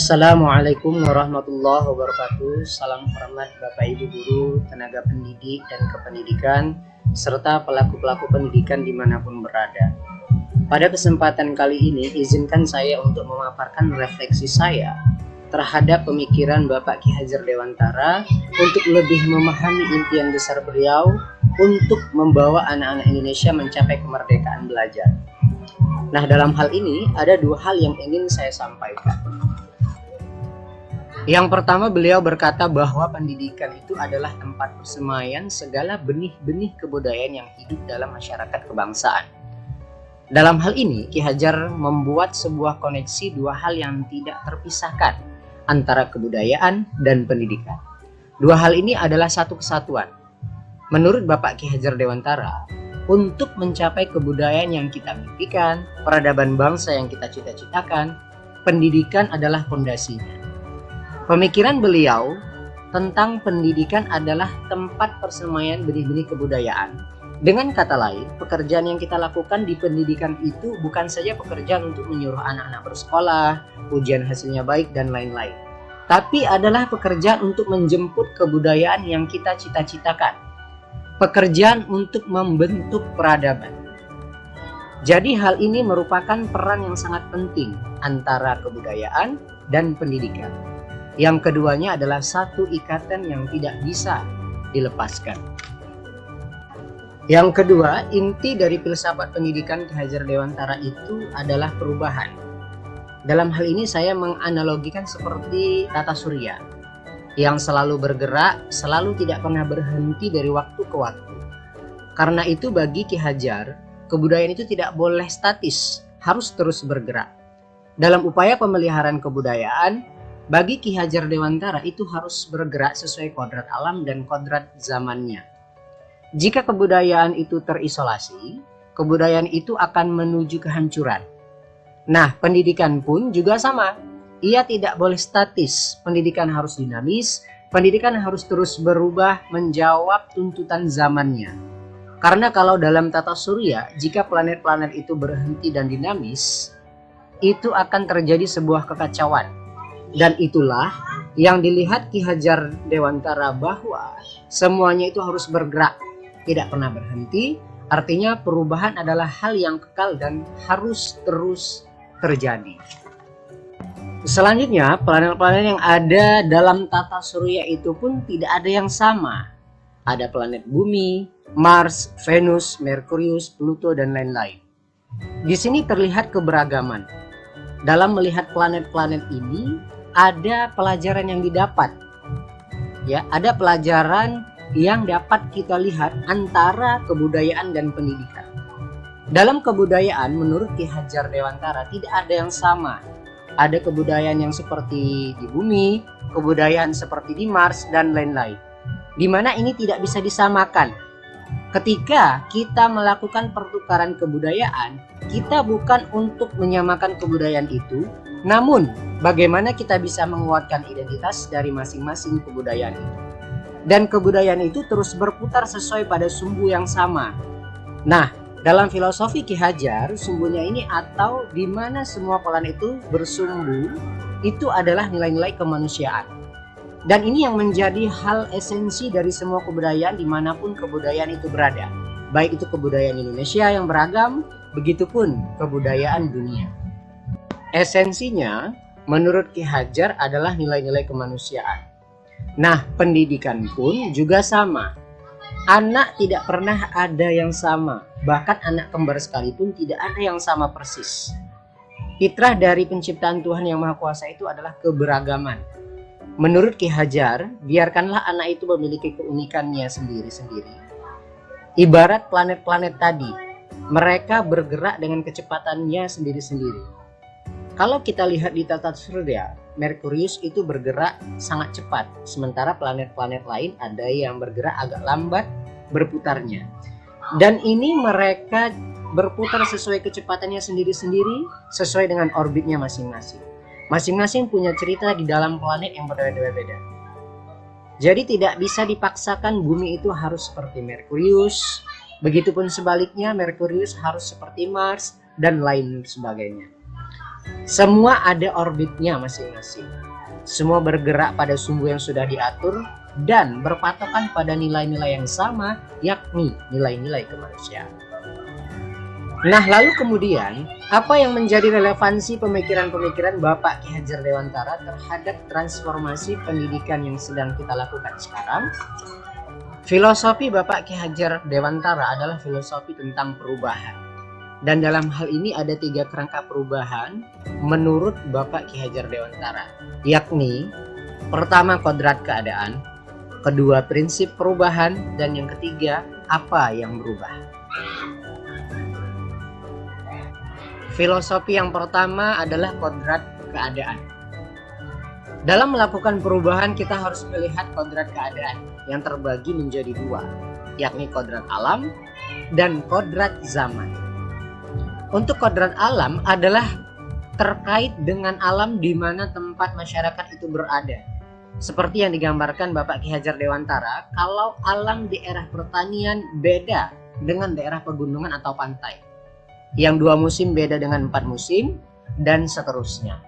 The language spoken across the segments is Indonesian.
Assalamualaikum warahmatullahi wabarakatuh. Salam hormat Bapak Ibu guru, tenaga pendidik dan kependidikan, serta pelaku-pelaku pendidikan dimanapun berada. Pada kesempatan kali ini, izinkan saya untuk memaparkan refleksi saya terhadap pemikiran Bapak Ki Hajar Dewantara untuk lebih memahami impian besar beliau untuk membawa anak-anak Indonesia mencapai kemerdekaan belajar. Nah, dalam hal ini ada dua hal yang ingin saya sampaikan. Yang pertama, beliau berkata bahwa pendidikan itu adalah tempat persemaian segala benih-benih kebudayaan yang hidup dalam masyarakat kebangsaan. Dalam hal ini, Ki Hajar membuat sebuah koneksi dua hal yang tidak terpisahkan antara kebudayaan dan pendidikan. Dua hal ini adalah satu kesatuan. Menurut Bapak Ki Hajar Dewantara, untuk mencapai kebudayaan yang kita mimpikan, peradaban bangsa yang kita cita-citakan, pendidikan adalah fondasinya. Pemikiran beliau tentang pendidikan adalah tempat persemaian benih-benih kebudayaan. Dengan kata lain, pekerjaan yang kita lakukan di pendidikan itu bukan saja pekerjaan untuk menyuruh anak-anak bersekolah, ujian hasilnya baik, dan lain-lain. Tapi adalah pekerjaan untuk menjemput kebudayaan yang kita cita-citakan. Pekerjaan untuk membentuk peradaban. Jadi hal ini merupakan peran yang sangat penting antara kebudayaan dan pendidikan. Yang keduanya adalah satu ikatan yang tidak bisa dilepaskan. Yang kedua, inti dari filsafat pendidikan Ki Hajar Dewantara itu adalah perubahan. Dalam hal ini saya menganalogikan seperti tata surya yang selalu bergerak, selalu tidak pernah berhenti dari waktu ke waktu. Karena itu bagi Ki Hajar, kebudayaan itu tidak boleh statis, harus terus bergerak. Dalam upaya pemeliharaan kebudayaan, bagi Ki Hajar Dewantara itu harus bergerak sesuai kodrat alam dan kodrat zamannya. Jika kebudayaan itu terisolasi, kebudayaan itu akan menuju kehancuran. Nah, pendidikan pun juga sama. Ia tidak boleh statis, pendidikan harus dinamis, pendidikan harus terus berubah menjawab tuntutan zamannya. Karena kalau dalam tata surya, jika planet-planet itu berhenti dan dinamis, itu akan terjadi sebuah kekacauan. Dan itulah yang dilihat Ki Hajar Dewantara bahwa semuanya itu harus bergerak, tidak pernah berhenti, artinya perubahan adalah hal yang kekal dan harus terus terjadi. Selanjutnya, planet-planet yang ada dalam tata surya itu pun tidak ada yang sama. Ada planet Bumi, Mars, Venus, Merkurius, Pluto, dan lain-lain. Di sini terlihat keberagaman. Dalam melihat planet-planet ini, ada pelajaran yang didapat. Ya, ada pelajaran yang dapat kita lihat antara kebudayaan dan pendidikan. Dalam kebudayaan, menurut Ki Hajar Dewantara tidak ada yang sama. Ada kebudayaan yang seperti di Bumi, kebudayaan seperti di Mars, dan lain-lain. Di mana ini tidak bisa disamakan. Ketika kita melakukan pertukaran kebudayaan, kita bukan untuk menyamakan kebudayaan itu, namun bagaimana kita bisa menguatkan identitas dari masing-masing kebudayaan itu. Dan kebudayaan itu terus berputar sesuai pada sumbu yang sama. Nah, dalam filosofi Ki Hajar, sumbunya ini atau di mana semua planet itu bersumbu, itu adalah nilai-nilai kemanusiaan. Dan ini yang menjadi hal esensi dari semua kebudayaan dimanapun kebudayaan itu berada. Baik itu kebudayaan Indonesia yang beragam, begitupun kebudayaan dunia. Esensinya, menurut Ki Hajar adalah nilai-nilai kemanusiaan. Nah, pendidikan pun juga sama. Anak tidak pernah ada yang sama, bahkan anak kembar sekalipun tidak ada yang sama persis. Fitrah dari penciptaan Tuhan Yang Maha Kuasa itu adalah keberagaman. Menurut Ki Hajar, biarkanlah anak itu memiliki keunikannya sendiri-sendiri. Ibarat planet-planet tadi, mereka bergerak dengan kecepatannya sendiri-sendiri. Kalau kita lihat di tata surya, Merkurius itu bergerak sangat cepat, sementara planet-planet lain ada yang bergerak agak lambat berputarnya. Dan ini mereka berputar sesuai kecepatannya sendiri-sendiri, sesuai dengan orbitnya masing-masing. Masing-masing punya cerita di dalam planet yang berbeda-beda. Jadi tidak bisa dipaksakan Bumi itu harus seperti Merkurius, begitupun sebaliknya Merkurius harus seperti Mars, dan lain sebagainya. Semua ada orbitnya masing-masing. Semua bergerak pada sumbu yang sudah diatur dan berpatokan pada nilai-nilai yang sama, yakni nilai-nilai kemanusiaan. Nah, lalu kemudian, apa yang menjadi relevansi pemikiran-pemikiran Bapak Ki Hajar Dewantara terhadap transformasi pendidikan yang sedang kita lakukan sekarang? Filosofi Bapak Ki Hajar Dewantara adalah filosofi tentang perubahan. Dan dalam hal ini ada 3 kerangka perubahan menurut Bapak Ki Hajar Dewantara, yakni pertama kodrat keadaan, kedua prinsip perubahan, dan yang ketiga apa yang berubah. Filosofi yang pertama adalah kodrat keadaan. Dalam melakukan perubahan kita harus melihat kodrat keadaan yang terbagi menjadi 2, yakni kodrat alam dan kodrat zaman. Untuk kodrat alam adalah terkait dengan alam di mana tempat masyarakat itu berada. Seperti yang digambarkan Bapak Ki Hajar Dewantara, kalau alam daerah pertanian beda dengan daerah pegunungan atau pantai. Yang 2 musim beda dengan 4 musim, dan seterusnya.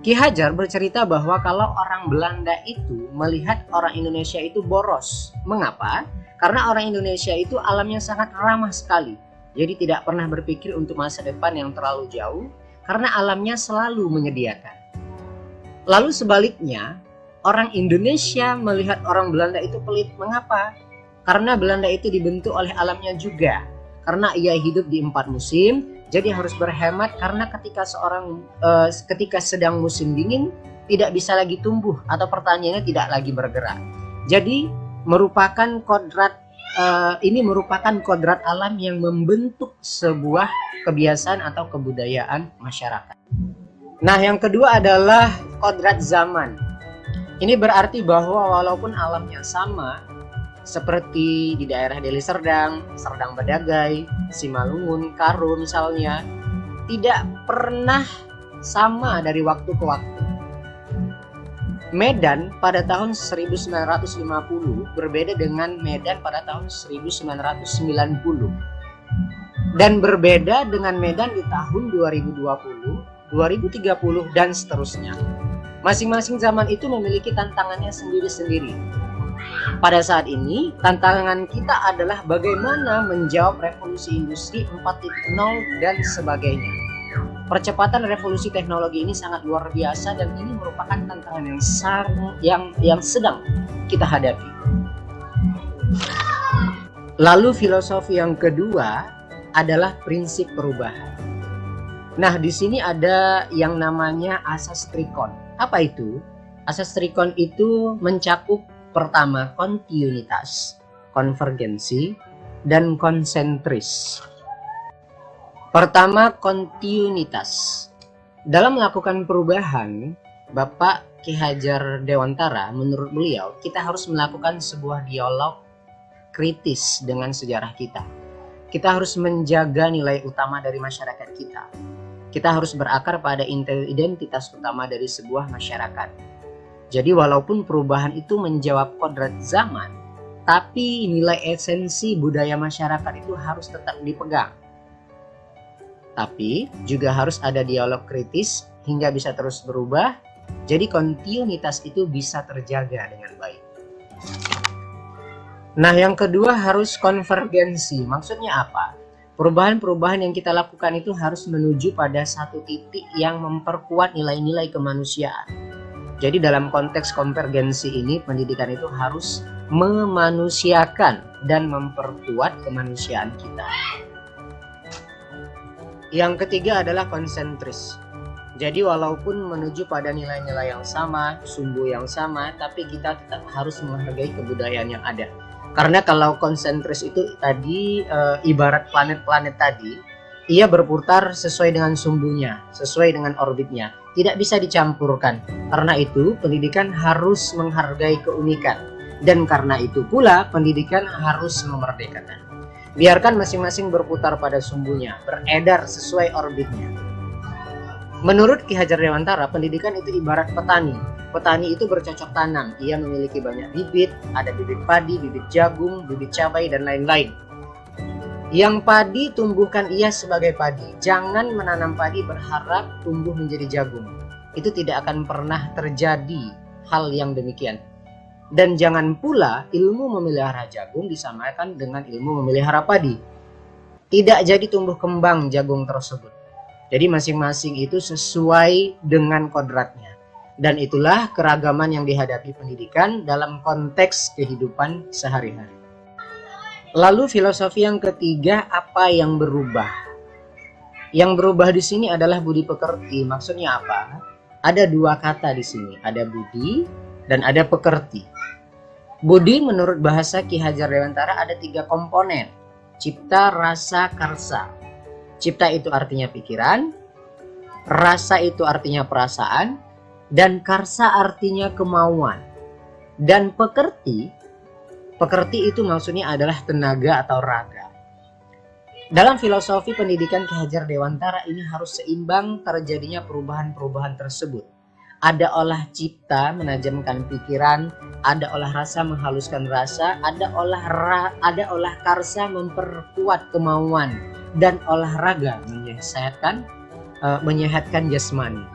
Ki Hajar bercerita bahwa kalau orang Belanda itu melihat orang Indonesia itu boros. Mengapa? Karena orang Indonesia itu alamnya sangat ramah sekali. Jadi tidak pernah berpikir untuk masa depan yang terlalu jauh karena alamnya selalu menyediakan. Lalu sebaliknya, orang Indonesia melihat orang Belanda itu pelit. Mengapa? Karena Belanda itu dibentuk oleh alamnya juga. Karena ia hidup di 4 musim, jadi harus berhemat karena ketika sedang musim dingin tidak bisa lagi tumbuh atau pertaniannya tidak lagi bergerak. Jadi ini merupakan kodrat alam yang membentuk sebuah kebiasaan atau kebudayaan masyarakat. Nah, yang kedua adalah kodrat zaman. Ini berarti bahwa walaupun alamnya sama, seperti di daerah Deli Serdang, Serdang Bedagai, Simalungun, Karo misalnya, tidak pernah sama dari waktu ke waktu. Medan pada tahun 1950 berbeda dengan Medan pada tahun 1990. Dan berbeda dengan Medan di tahun 2020, 2030, dan seterusnya. Masing-masing zaman itu memiliki tantangannya sendiri-sendiri. Pada saat ini, tantangan kita adalah bagaimana menjawab revolusi industri 4.0 dan sebagainya. Percepatan revolusi teknologi ini sangat luar biasa dan ini merupakan tantangan yang sedang kita hadapi. Lalu filosofi yang kedua adalah prinsip perubahan. Nah, di sini ada yang namanya asas trikon. Apa itu? Asas trikon itu mencakup pertama kontinuitas, konvergensi, dan konsentris. Pertama, kontinuitas. Dalam melakukan perubahan, Bapak Ki Hajar Dewantara, menurut beliau, kita harus melakukan sebuah dialog kritis dengan sejarah kita. Kita harus menjaga nilai utama dari masyarakat kita. Kita harus berakar pada identitas utama dari sebuah masyarakat. Jadi walaupun perubahan itu menjawab kodrat zaman, tapi nilai esensi budaya masyarakat itu harus tetap dipegang. Tapi juga harus ada dialog kritis hingga bisa terus berubah, jadi kontinuitas itu bisa terjaga dengan baik. Nah, yang kedua harus konvergensi. Maksudnya apa? Perubahan-perubahan yang kita lakukan itu harus menuju pada satu titik yang memperkuat nilai-nilai kemanusiaan. Jadi dalam konteks konvergensi ini, pendidikan itu harus memanusiakan dan memperkuat kemanusiaan kita. Yang ketiga adalah konsentris. Jadi walaupun menuju pada nilai-nilai yang sama, sumbu yang sama, tapi kita tetap harus menghargai kebudayaan yang ada. Karena kalau konsentris itu tadi ibarat planet-planet tadi, ia berputar sesuai dengan sumbunya, sesuai dengan orbitnya. Tidak bisa dicampurkan. Karena itu pendidikan harus menghargai keunikan. Dan karena itu pula pendidikan harus memerdekakan. Biarkan masing-masing berputar pada sumbunya, beredar sesuai orbitnya. Menurut Ki Hajar Dewantara, pendidikan itu ibarat petani. Petani itu bercocok tanam. Ia memiliki banyak bibit, ada bibit padi, bibit jagung, bibit cabai, dan lain-lain. Yang padi tumbuhkan ia sebagai padi. Jangan menanam padi berharap tumbuh menjadi jagung. Itu tidak akan pernah terjadi hal yang demikian. Dan jangan pula ilmu memelihara jagung disamakan dengan ilmu memelihara padi. Tidak jadi tumbuh kembang jagung tersebut. Jadi masing-masing itu sesuai dengan kodratnya. Dan itulah keragaman yang dihadapi pendidikan dalam konteks kehidupan sehari-hari. Lalu filosofi yang ketiga, apa yang berubah? Yang berubah di sini adalah budi pekerti. Maksudnya apa? Ada dua kata di sini, ada budi dan ada pekerti. Budi menurut bahasa Ki Hajar Dewantara ada 3 komponen. Cipta, rasa, karsa. Cipta itu artinya pikiran, rasa itu artinya perasaan, dan karsa artinya kemauan. Dan pekerti itu maksudnya adalah tenaga atau raga. Dalam filosofi pendidikan Ki Hajar Dewantara ini harus seimbang terjadinya perubahan-perubahan tersebut. Ada olah cipta menajamkan pikiran, ada olah rasa menghaluskan rasa, ada olah karsa memperkuat kemauan, dan olahraga menyehatkan jasmani.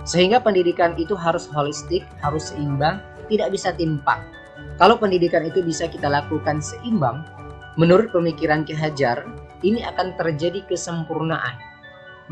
Sehingga pendidikan itu harus holistik, harus seimbang, tidak bisa timpang. Kalau pendidikan itu bisa kita lakukan seimbang, menurut pemikiran Ki Hajar, ini akan terjadi kesempurnaan.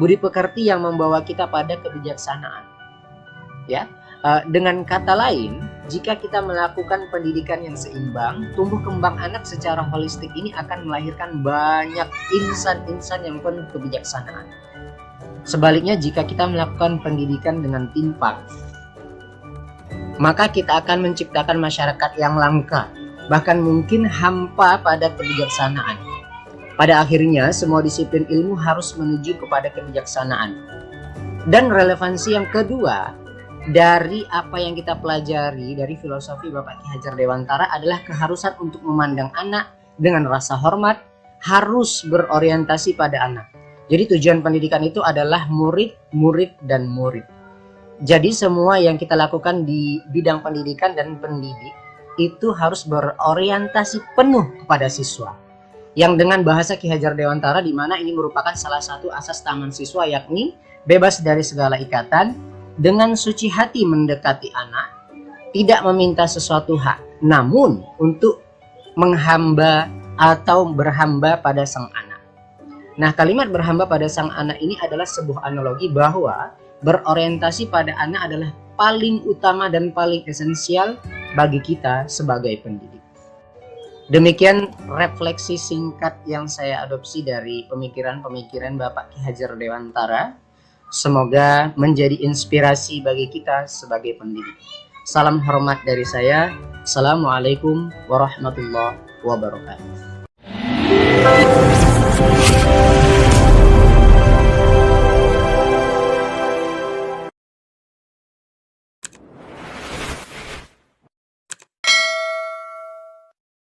Budi pekerti yang membawa kita pada kebijaksanaan. Ya, dengan kata lain, jika kita melakukan pendidikan yang seimbang, tumbuh kembang anak secara holistik ini akan melahirkan banyak insan-insan yang penuh kebijaksanaan. Sebaliknya, jika kita melakukan pendidikan dengan timpang, maka kita akan menciptakan masyarakat yang langka, bahkan mungkin hampa pada kebijaksanaan. Pada akhirnya, semua disiplin ilmu harus menuju kepada kebijaksanaan. Dan relevansi yang kedua dari apa yang kita pelajari dari filosofi Bapak Ki Hajar Dewantara adalah keharusan untuk memandang anak dengan rasa hormat, harus berorientasi pada anak. Jadi tujuan pendidikan itu adalah murid, murid, dan murid. Jadi semua yang kita lakukan di bidang pendidikan dan pendidik itu harus berorientasi penuh kepada siswa. Yang dengan bahasa Ki Hajar Dewantara, di mana ini merupakan salah satu asas taman siswa, yakni bebas dari segala ikatan, dengan suci hati mendekati anak, tidak meminta sesuatu hak, namun untuk menghamba atau berhamba pada sang anak. Nah, kalimat berhamba pada sang anak ini adalah sebuah analogi bahwa berorientasi pada anak adalah paling utama dan paling esensial bagi kita sebagai pendidik. Demikian refleksi singkat yang saya adopsi dari pemikiran-pemikiran Bapak Ki Hajar Dewantara. Semoga menjadi inspirasi bagi kita sebagai pendidik. Salam hormat dari saya. Assalamualaikum warahmatullahi wabarakatuh.